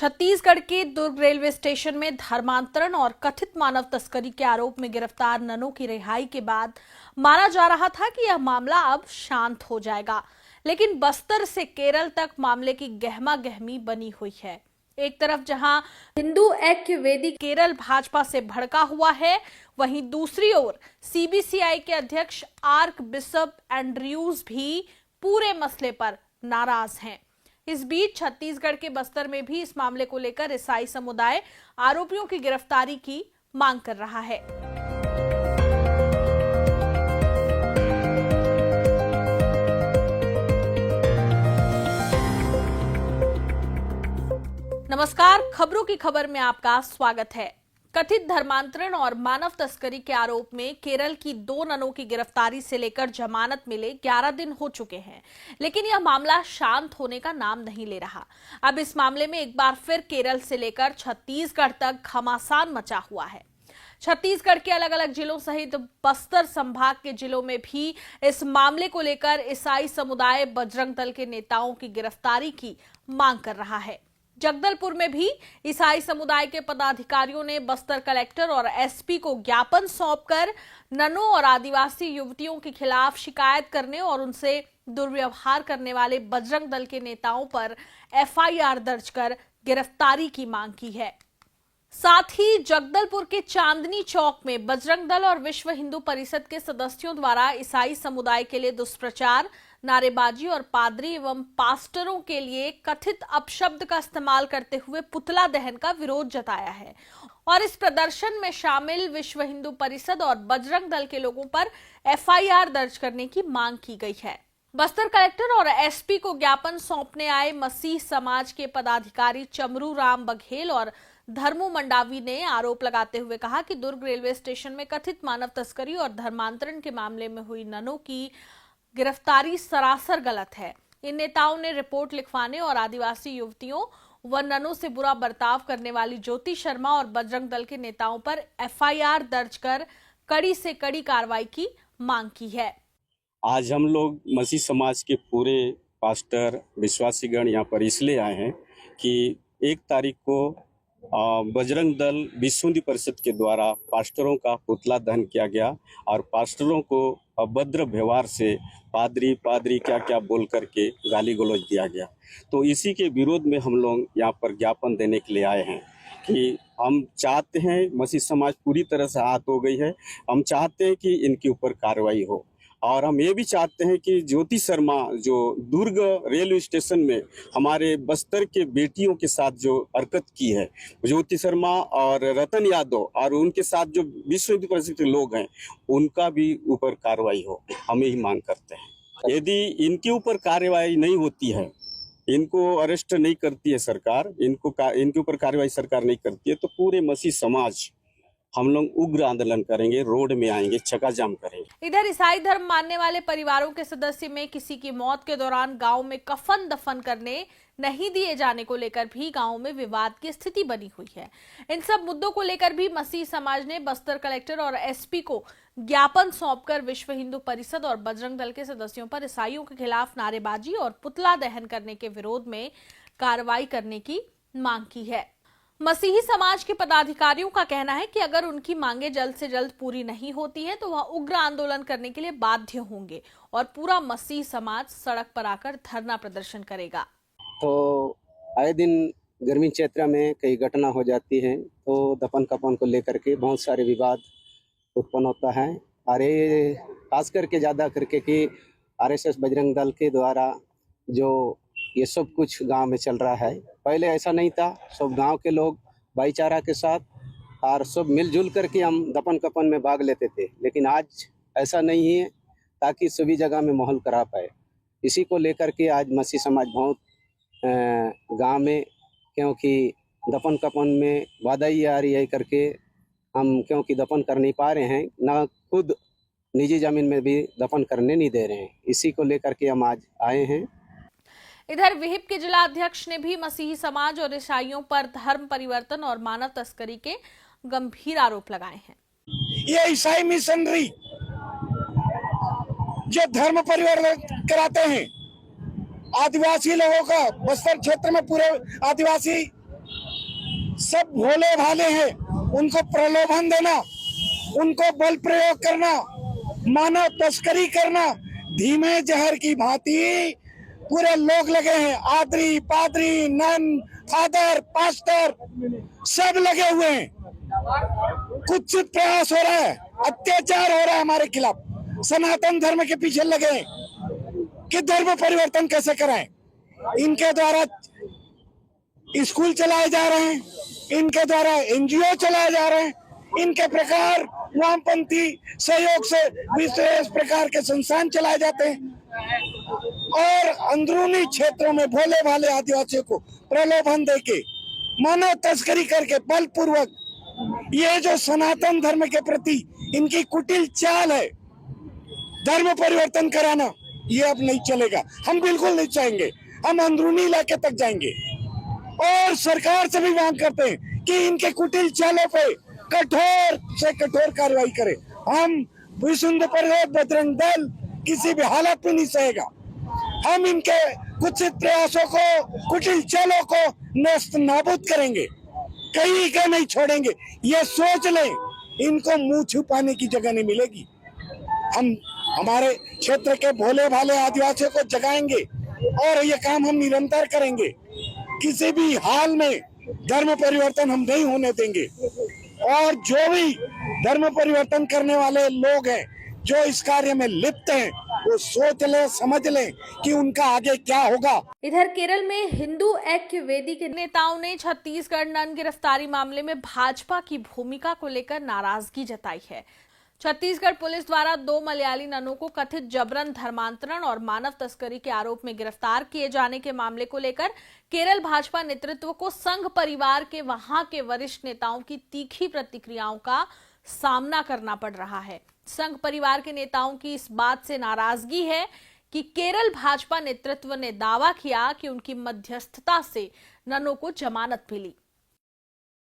छत्तीसगढ़ के दुर्ग railway station में धर्मांतरण और कथित मानव तस्करी के आरोप में गिरफ्तार ननों की रिहाई के बाद माना जा रहा था कि यह मामला अब शांत हो जाएगा, लेकिन बस्तर से केरल तक मामले की गहमा गहमी बनी हुई है। एक तरफ जहां हिंदू ऐक्य वेदी केरल भाजपा से भड़का हुआ है, वहीं दूसरी ओर सीबीसीआई के अध्यक्ष आर्क बिशप एंड्रयूज भी पूरे मसले पर नाराज हैं। इस बीच छत्तीसगढ़ के बस्तर में भी इस मामले को लेकर ईसाई समुदाय आरोपियों की गिरफ्तारी की मांग कर रहा है। नमस्कार, खबरों की खबर में आपका स्वागत है। कथित धर्मांतरण और मानव तस्करी के आरोप में केरल की 2 ननों की गिरफ्तारी से लेकर जमानत मिले 11 दिन हो चुके हैं, लेकिन यह मामला शांत होने का नाम नहीं ले रहा। अब इस मामले में एक बार फिर केरल से लेकर छत्तीसगढ़ तक घमासान मचा हुआ है। छत्तीसगढ़ के अलग अलग जिलों सहित बस्तर संभाग के जिलों में भी इस मामले को लेकर ईसाई समुदाय बजरंग दल के नेताओं की गिरफ्तारी की मांग कर रहा है। जगदलपुर में भी ईसाई समुदाय के पदाधिकारियों ने बस्तर कलेक्टर और एसपी को ज्ञापन सौंपकर ननों और आदिवासी युवतियों के खिलाफ शिकायत करने और उनसे दुर्व्यवहार करने वाले बजरंग दल के नेताओं पर एफआईआर दर्ज कर गिरफ्तारी की मांग की है। साथ ही जगदलपुर के चांदनी चौक में बजरंग दल और विश्व हिंदू परिषद के सदस्यों द्वारा ईसाई समुदाय के लिए दुष्प्रचार, नारेबाजी और पादरी एवं पास्टरों के लिए कथित अपशब्द का इस्तेमाल करते हुए पुतला दहन का विरोध जताया है और इस प्रदर्शन में शामिल विश्व हिंदू परिषद और बजरंग दल के लोगों पर एफआईआर दर्ज करने की मांग की गई है। बस्तर कलेक्टर और एसपी को ज्ञापन सौंपने आए मसीह समाज के पदाधिकारी चमरू राम बघेल और धर्मू मंडावी ने आरोप लगाते हुए कहा कि दुर्ग रेलवे स्टेशन में कथित मानव तस्करी और धर्मांतरण के मामले में हुई ननों की गिरफ्तारी सरासर गलत है। इन नेताओं ने रिपोर्ट लिखवाने और आदिवासी युवतियों व ननों से बुरा बर्ताव करने वाली ज्योति शर्मा और बजरंग दल के नेताओं पर एफआईआर दर्ज कर कड़ी से कड़ी कार्रवाई की मांग की है। आज हम लोग मसीह समाज के पूरे पास्टर विश्वासीगण यहाँ पर इसलिए आए हैं कि 1 तारीख को बजरंग दल विश्व हिंदू परिषद के द्वारा पास्टरों का पुतला दहन किया गया और पास्टरों को अभद्र व्यवहार से पादरी क्या क्या बोल करके गाली गलौज दिया गया। तो इसी के विरोध में हम लोग यहाँ पर ज्ञापन देने के लिए आए हैं कि हम चाहते हैं, मसीह समाज पूरी तरह से आहत हो गई है। हम चाहते हैं कि इनके ऊपर कार्रवाई हो और हम ये भी चाहते हैं कि ज्योति शर्मा जो दुर्ग रेलवे स्टेशन में हमारे बस्तर के बेटियों के साथ जो हरकत की है, ज्योति शर्मा और रतन यादव और उनके साथ जो विश्व हिंदू परिषद के लोग हैं, उनका भी ऊपर कार्रवाई हो, हम यही मांग करते हैं। यदि इनके ऊपर कार्रवाई नहीं होती है, इनको अरेस्ट नहीं करती है सरकार, इनके ऊपर कार्रवाई सरकार नहीं करती है, तो पूरे मसीह समाज हम लोग उग्र आंदोलन करेंगे, रोड में आएंगे, चक्का जाम करेंगे। इधर ईसाई धर्म मानने वाले परिवारों के सदस्य में किसी की मौत के दौरान गांव में कफन दफन करने नहीं दिए जाने को लेकर भी गांव में विवाद की स्थिति बनी हुई है। इन सब मुद्दों को लेकर भी मसीह समाज ने बस्तर कलेक्टर और एसपी को ज्ञापन सौंपकर विश्व हिंदू परिषद और बजरंग दल के सदस्यों पर ईसाइयों के खिलाफ नारेबाजी और पुतला दहन करने के विरोध में कार्रवाई करने की मांग की है। मसीही समाज के पदाधिकारियों का कहना है कि अगर उनकी मांगे जल्द से जल्द पूरी नहीं होती है तो वह उग्र आंदोलन करने के लिए बाध्य होंगे और पूरा मसीही समाज सड़क पर आकर धरना प्रदर्शन करेगा। तो आए दिन गर्मी क्षेत्र में कई घटना हो जाती है, तो दफन कफन को लेकर के बहुत सारे विवाद उत्पन्न होता है। और ये खास करके ज़्यादा करके कि आरएसएस बजरंग दल के द्वारा जो ये सब कुछ गांव में चल रहा है। पहले ऐसा नहीं था, सब गांव के लोग भाईचारा के साथ और सब मिलजुल करके हम दफन कफन में भाग लेते थे, लेकिन आज ऐसा नहीं है, ताकि सभी जगह में माहौल खराब है। इसी को लेकर के आज मसीह समाज बहुत गांव में, क्योंकि दफन कफन में बाधा ही आ रही है करके हम क्योंकि दफन कर नहीं पा रहे हैं, ना खुद निजी ज़मीन में भी दफन करने नहीं दे रहे हैं। इसी को लेकर के हम आज आए हैं। इधर विहिप के जिला अध्यक्ष ने भी मसीही समाज और ईसाइयों पर धर्म परिवर्तन और मानव तस्करी के गंभीर आरोप लगाए हैं। ये ईसाई मिशनरी जो धर्म परिवर्तन कराते हैं, आदिवासी लोगों का, बस्तर क्षेत्र में पूरे आदिवासी सब भोले भाले हैं, उनको प्रलोभन देना, उनको बल प्रयोग करना, मानव तस्करी करना, धीमे जहर की भांति पूरे लोग लगे हैं। आदरी, पादरी, नन, फादर, पास्टर सब लगे हुए हैं। कुछ प्रयास हो रहा है, अत्याचार हो रहा है हमारे खिलाफ। सनातन धर्म के पीछे लगे हैं कि धर्म परिवर्तन कैसे कराएं। इनके द्वारा स्कूल चलाए जा रहे हैं, इनके द्वारा एनजीओ चलाए जा रहे हैं, इनके प्रकार वामपंथी सहयोग से विशेष प्रकार के संस्थान चलाए जाते हैं और अंदरूनी क्षेत्रों में भोले भाले आदिवासियों को प्रलोभन देके मानव तस्करी करके बलपूर्वक ये जो सनातन धर्म के प्रति इनकी कुटिल चाल है, धर्म परिवर्तन कराना, ये अब नहीं चलेगा। हम बिल्कुल नहीं चाहेंगे। हम अंदरूनी इलाके तक जाएंगे और सरकार से भी मांग करते हैं कि इनके कुटिल चालों पे कठोर से कठोर कार्रवाई करे। हम विश्व हिंदू परिषद बजरंग दल किसी भी हालत में नहीं सहेगा। हम इनके कुत्सित प्रयासों को, कुटिल चालों को नष्ट नाबूद करेंगे, कहीं का नहीं छोड़ेंगे। ये सोच लें, इनको मुंह छुपाने की जगह नहीं मिलेगी। हम हमारे क्षेत्र के भोले भाले आदिवासियों को जगाएंगे और ये काम हम निरंतर करेंगे। किसी भी हाल में धर्म परिवर्तन हम नहीं होने देंगे और जो भी धर्म परिवर्तन करने वाले लोग हैं, जो इस कार्य में लिप्त हैं, वो सोच लें, समझ लें कि उनका आगे क्या होगा। इधर केरल में हिंदू ऐक्य वेदी के नेताओं ने छत्तीसगढ़ नन गिरफ्तारी मामले में भाजपा की भूमिका को लेकर नाराजगी जताई है। छत्तीसगढ़ पुलिस द्वारा 2 मलयाली ननों को कथित जबरन धर्मांतरण और मानव तस्करी के आरोप में गिरफ्तार किए जाने के मामले को लेकर केरल भाजपा नेतृत्व को संघ परिवार के वहां के वरिष्ठ नेताओं की तीखी प्रतिक्रियाओं का सामना करना पड़ रहा है। संघ परिवार के नेताओं की इस बात से नाराजगी है कि केरल भाजपा नेतृत्व ने दावा किया कि उनकी मध्यस्थता से ननों को जमानत मिली।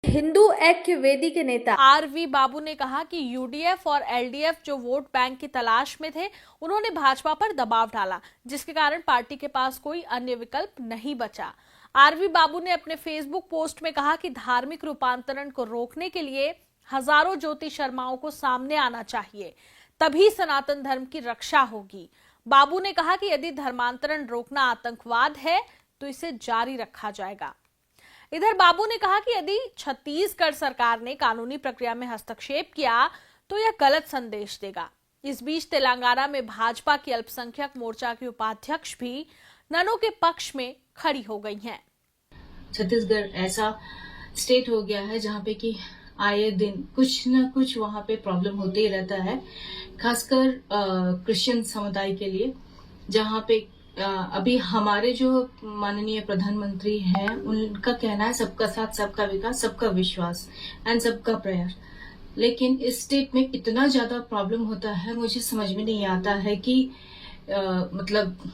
हिंदू ऐक्य वेदी के नेता आरवी बाबू ने कहा कि यूडीएफ और एलडीएफ जो वोट बैंक की तलाश में थे, उन्होंने भाजपा पर दबाव डाला, जिसके कारण पार्टी के पास कोई अन्य विकल्प नहीं बचा। आरवी बाबू ने अपने फेसबुक पोस्ट में कहा कि धार्मिक रूपांतरण को रोकने के लिए हजारों ज्योति शर्माओं को सामने आना चाहिए, तभी सनातन धर्म की रक्षा होगी। बाबू ने कहा कि यदि धर्मांतरण रोकना आतंकवाद है तो इसे जारी रखा जाएगा। इधर बाबू ने कहा कि यदि छत्तीसगढ़ सरकार ने कानूनी प्रक्रिया में हस्तक्षेप किया तो यह गलत संदेश देगा। इस बीच तेलंगाना में भाजपा की अल्पसंख्यक मोर्चा की उपाध्यक्ष भी ननों के पक्ष में खड़ी हो गई हैं। छत्तीसगढ़ ऐसा स्टेट हो गया है जहाँ पे कि आए दिन कुछ न कुछ वहाँ पे प्रॉब्लम होते ही रहता है, खासकर क्रिश्चियन समुदाय के लिए, जहाँ पे अभी हमारे जो माननीय प्रधानमंत्री हैं, उनका कहना है सबका साथ, सबका विकास, सबका विश्वास एंड सबका प्रेयर। लेकिन इस स्टेट में इतना ज्यादा प्रॉब्लम होता है, मुझे समझ में नहीं आता है कि मतलब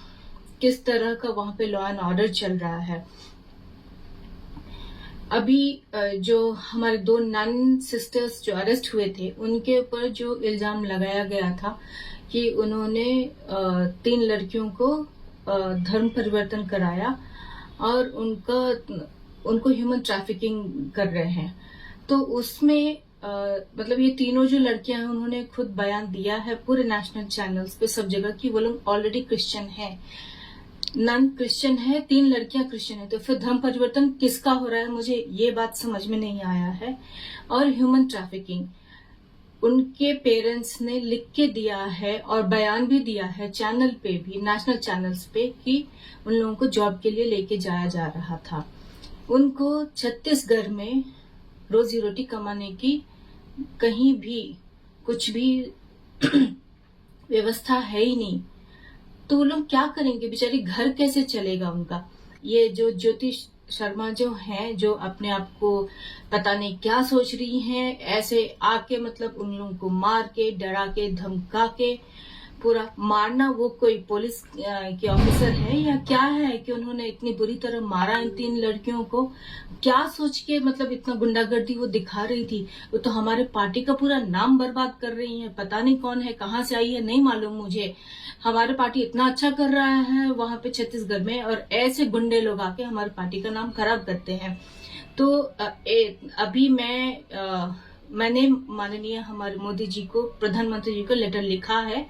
किस तरह का वहां पे लॉ एंड ऑर्डर चल रहा है। अभी जो हमारे 2 नन सिस्टर्स जो अरेस्ट हुए थे, उनके ऊपर जो इल्जाम लगाया गया था कि उन्होंने 3 लड़कियों को धर्म परिवर्तन कराया और उनको ह्यूमन ट्रैफिकिंग कर रहे हैं, तो उसमें मतलब ये तीनों जो लड़कियां हैं, उन्होंने खुद बयान दिया है पूरे नेशनल चैनल्स पे सब जगह कि वो लोग ऑलरेडी क्रिश्चियन हैं, नन क्रिश्चियन है, 3 लड़कियां क्रिश्चियन है। तो फिर धर्म परिवर्तन किसका हो रहा है, मुझे ये बात समझ में नहीं आया है। और ह्यूमन ट्रैफिकिंग उनके पेरेंट्स ने लिख के दिया है और बयान भी दिया है चैनल पे भी, नेशनल चैनल्स पे, कि उन लोगों को जॉब के लिए लेके जाया जा रहा था। उनको छत्तीसगढ़ में रोजी रोटी कमाने की कहीं भी कुछ भी व्यवस्था है ही नहीं, तो वो लोग क्या करेंगे बेचारी, घर कैसे चलेगा उनका। ये जो ज्योति शर्मा जो हैं, जो अपने आप को पता नहीं क्या सोच रही हैं, ऐसे आके मतलब उन लोगों को मार के, डरा के, धमका के पूरा मारना। वो कोई पुलिस के ऑफिसर है या क्या है कि उन्होंने इतनी बुरी तरह मारा इन 3 लड़कियों को, क्या सोच के मतलब इतना गुंडागर्दी वो दिखा रही थी। वो तो हमारे पार्टी का पूरा नाम बर्बाद कर रही है, पता नहीं कौन है, कहाँ से आई है नहीं मालूम मुझे। हमारे पार्टी इतना अच्छा कर रहा है वहां पे छत्तीसगढ़ में, और ऐसे गुंडे लोग आके हमारी पार्टी का नाम खराब करते हैं। तो अभी मैंने माननीय हमारे मोदी जी को, प्रधानमंत्री जी को लेटर लिखा है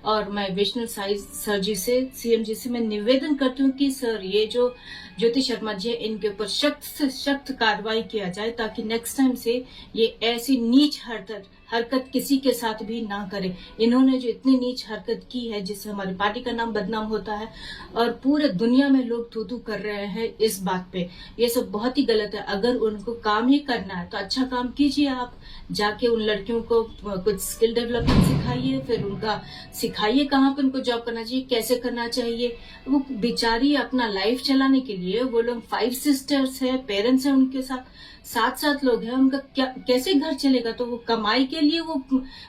और मैं वैष्णव साई सर जी से, सीएम जी से मैं निवेदन करती हूँ कि सर ये जो ज्योति शर्मा जी है इनके ऊपर सख्त से सख्त कार्रवाई किया जाए, ताकि नेक्स्ट टाइम से ये ऐसी नीच हरकत किसी के साथ भी ना करे। इन्होंने जो इतनी नीच हरकत की है जिससे हमारी पार्टी का नाम बदनाम होता है और पूरे दुनिया में लोग थू थू कर रहे हैं इस बात पे, ये सब बहुत ही गलत है। अगर उनको काम ही करना है तो अच्छा काम कीजिए, आप जाके उन लड़कियों को कुछ स्किल डेवलपमेंट सिखाइए, फिर उनका सिखाइए कहाँ पे उनको जॉब करना चाहिए, कैसे करना चाहिए। वो बेचारी अपना लाइफ चलाने के लिए, वो लोग 5 सिस्टर्स है, पेरेंट्स है उनके साथ, 7 लोग हैं, उनका क्या कैसे घर चलेगा। तो वो कमाई के लिए वो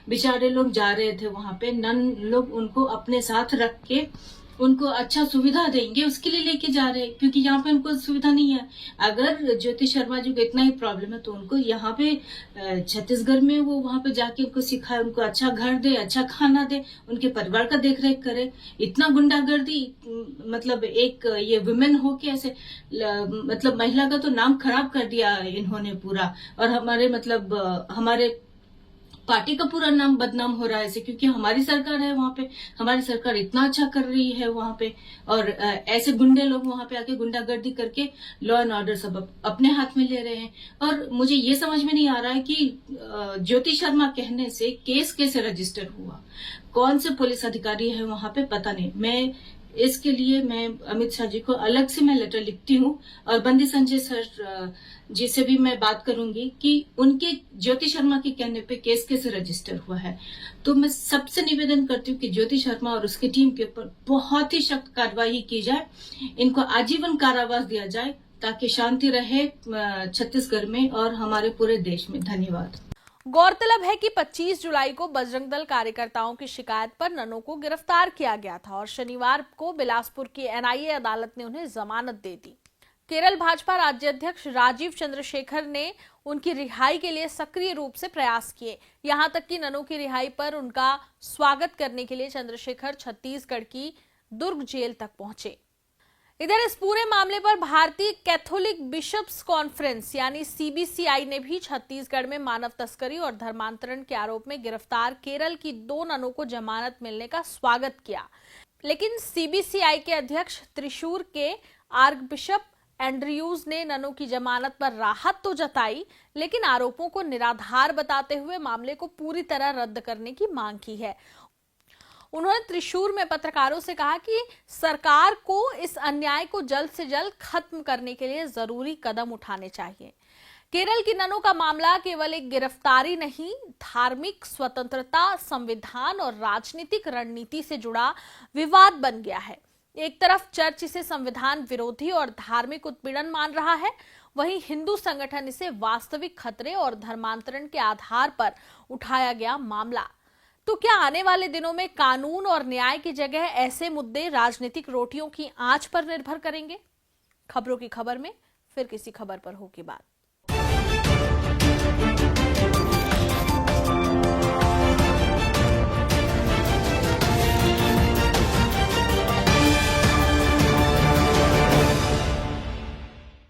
बेचारे लोग जा रहे थे वहां पे, नन लोग उनको अपने साथ रख के उनको अच्छा सुविधा देंगे उसके लिए लेके जा रहे हैं, क्योंकि यहाँ पे उनको सुविधा नहीं है। अगर ज्योति शर्मा जी को इतना ही प्रॉब्लम है तो उनको यहाँ पे छत्तीसगढ़ में वो वहां पे जाके उनको सिखाए, उनको अच्छा घर दे, अच्छा खाना दे, उनके परिवार का देख रेख करे। इतना गुंडागर्दी, मतलब एक ये वुमेन हो के ऐसे मतलब महिला का तो नाम खराब कर दिया इन्होंने पूरा, और हमारे पार्टी का पूरा नाम बदनाम हो रहा है ऐसे, क्योंकि हमारी सरकार है वहां पे, हमारी सरकार इतना अच्छा कर रही है वहां पे, और ऐसे गुंडे लोग वहां पे आके गुंडागर्दी करके लॉ एंड ऑर्डर सब अपने हाथ में ले रहे हैं। और मुझे ये समझ में नहीं आ रहा है कि ज्योति शर्मा कहने से केस कैसे रजिस्टर हुआ, कौन से पुलिस अधिकारी है वहां पे, पता नहीं। इसके लिए मैं अमित शाह जी को अलग से मैं लेटर लिखती हूँ, और बंदी संजय सर जी से भी मैं बात करूंगी कि उनके ज्योति शर्मा के कहने पे केस कैसे रजिस्टर हुआ है। तो मैं सबसे निवेदन करती हूँ कि ज्योति शर्मा और उसकी टीम के ऊपर बहुत ही सख्त कार्रवाई की जाए, इनको आजीवन कारावास दिया जाए, ताकि शांति रहे छत्तीसगढ़ में और हमारे पूरे देश में। धन्यवाद। गौरतलब है कि 25 जुलाई को बजरंग दल कार्यकर्ताओं की शिकायत पर ननों को गिरफ्तार किया गया था और शनिवार को बिलासपुर की एनआईए अदालत ने उन्हें जमानत दे दी। केरल भाजपा राज्य अध्यक्ष राजीव चंद्रशेखर ने उनकी रिहाई के लिए सक्रिय रूप से प्रयास किए। यहां तक कि ननों की रिहाई पर उनका स्वागत करने के लिए चंद्रशेखर छत्तीसगढ़ की दुर्ग जेल तक पहुंचे। इधर इस पूरे मामले पर भारतीय कैथोलिक बिशप्स कॉन्फ्रेंस यानी सीबीसीआई ने भी छत्तीसगढ़ में मानव तस्करी और धर्मांतरण के आरोप में गिरफ्तार केरल की 2 ननों को जमानत मिलने का स्वागत किया। लेकिन सीबीसीआई के अध्यक्ष त्रिशूर के आर्क बिशप एंड्रयूज ने ननों की जमानत पर राहत तो जताई, लेकिन आरोपों को निराधार बताते हुए मामले को पूरी तरह रद्द करने की मांग की है। उन्होंने त्रिशूर में पत्रकारों से कहा कि सरकार को इस अन्याय को जल्द से जल्द खत्म करने के लिए जरूरी कदम उठाने चाहिए। केरल की ननों का मामला केवल एक गिरफ्तारी नहीं, धार्मिक स्वतंत्रता, संविधान और राजनीतिक रणनीति से जुड़ा विवाद बन गया है। एक तरफ चर्च इसे संविधान विरोधी और धार्मिक उत्पीड़न मान रहा है, वहीं हिंदू संगठन इसे वास्तविक खतरे और धर्मांतरण के आधार पर उठाया गया मामला। तो क्या आने वाले दिनों में कानून और न्याय की जगह ऐसे मुद्दे राजनीतिक रोटियों की आंच पर निर्भर करेंगे? खबरों की खबर में फिर किसी खबर पर होगी बात।